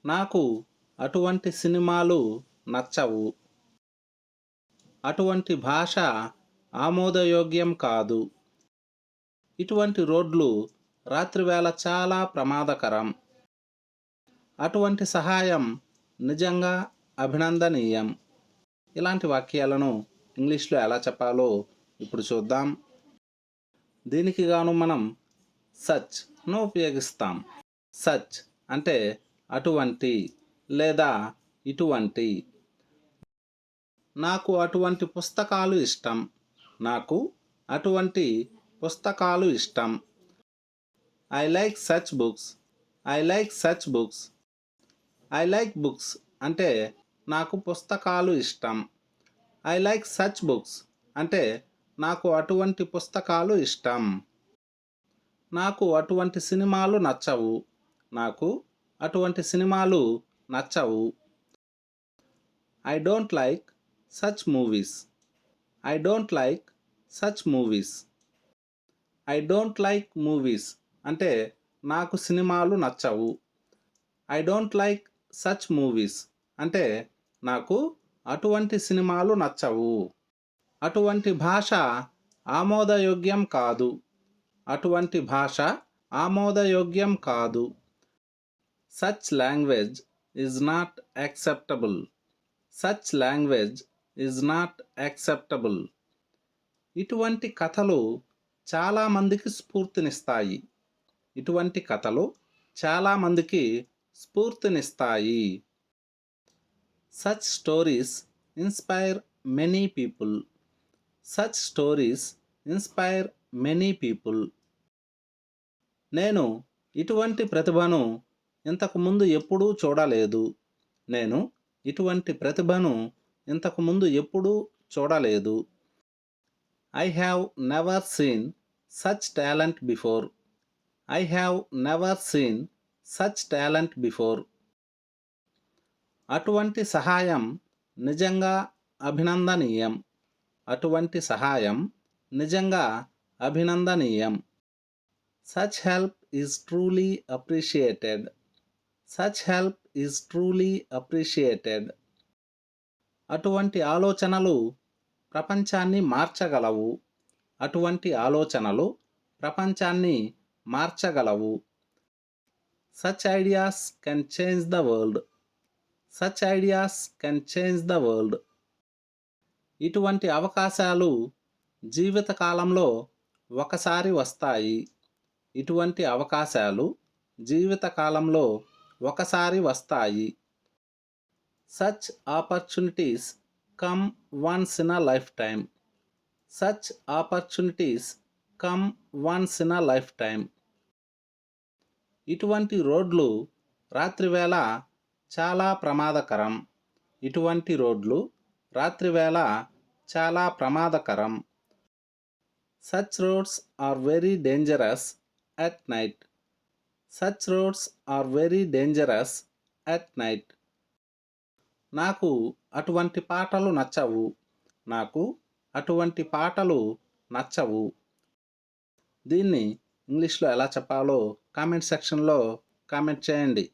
నాకు అటువంటి సినిమాలు నచ్చవు. అటువంటి భాష ఆమోదయోగ్యం కాదు. ఇటువంటి రోడ్లు రాత్రివేళ చాలా ప్రమాదకరం. అటువంటి సహాయం నిజంగా అభినందనీయం. ఇలాంటి వాక్యాలను ఇంగ్లీష్లో ఎలా చెప్పాలో ఇప్పుడు చూద్దాం. దీనికి గాను మనం సచ్ను ఉపయోగిస్తాం. సచ్ అంటే అటువంటి లేదా ఇటువంటి. నాకు అటువంటి పుస్తకాలు ఇష్టం. నాకు అటువంటి పుస్తకాలు ఇష్టం. I like such books. I like such books. I like books అంటే నాకు పుస్తకాలు ఇష్టం. ఐ లైక్ సచ్ బుక్స్ అంటే నాకు అటువంటి పుస్తకాలు ఇష్టం. నాకు అటువంటి సినిమాలు నచ్చవు. నాకు అటువంటి సినిమాలు నచ్చవు. I don't like such movies. I don't like such movies. I don't like movies అంటే నాకు సినిమాలు నచ్చవు. I don't like such movies అంటే నాకు అటువంటి సినిమాలు నచ్చవు. అటువంటి భాష ఆమోదయోగ్యం కాదు. అటువంటి భాష ఆమోదయోగ్యం కాదు. Such language is not acceptable. Such language is not acceptable. ఇటువంటి కథలు చాలామందికి స్ఫూర్తినిస్తాయి. ఇటువంటి కథలు చాలామందికి స్ఫూర్తినిస్తాయి. Such stories inspire many people. Such stories inspire many people. నేను ఇటువంటి ప్రతిభను ఇంతకుముందు ఎప్పుడూ చూడలేదు. నేను ఇటువంటి ప్రతిభను ఇంతకుముందు ఎప్పుడూ చూడలేదు. I have never seen such talent before. I have never seen such talent before. అటువంటి సహాయం నిజంగా అభినందనీయం. అటువంటి సహాయం నిజంగా అభినందనీయం. Such help is truly appreciated. Such help is truly appreciated. అటువంటి ఆలోచనలు ప్రపంచాన్ని మార్చగలవు. అటువంటి ఆలోచనలు ప్రపంచాన్ని మార్చగలవు. Such ideas can change the world. Such ideas can change the world. ఇటువంటి అవకాశాలు జీవితకాలంలో ఒకసారి వస్తాయి. ఇటువంటి అవకాశాలు జీవితకాలంలో ఒకసారి వస్తాయి. Such opportunities come once in a life time. Such opportunities come once in a life time. ఇటువంటి రోడ్లు రాత్రివేళ చాలా ప్రమాదకరం. ఇటువంటి రోడ్లు రాత్రివేళ చాలా ప్రమాదకరం. Such roads are very dangerous at night. Such roads are very dangerous at night. నాకు అటువంటి పాటలు నచ్చవు. నాకు అటువంటి పాటలు నచ్చవు. దీన్ని ఇంగ్లీష్లో ఎలా చెప్పాలో కామెంట్ సెక్షన్లో కామెంట్ చేయండి.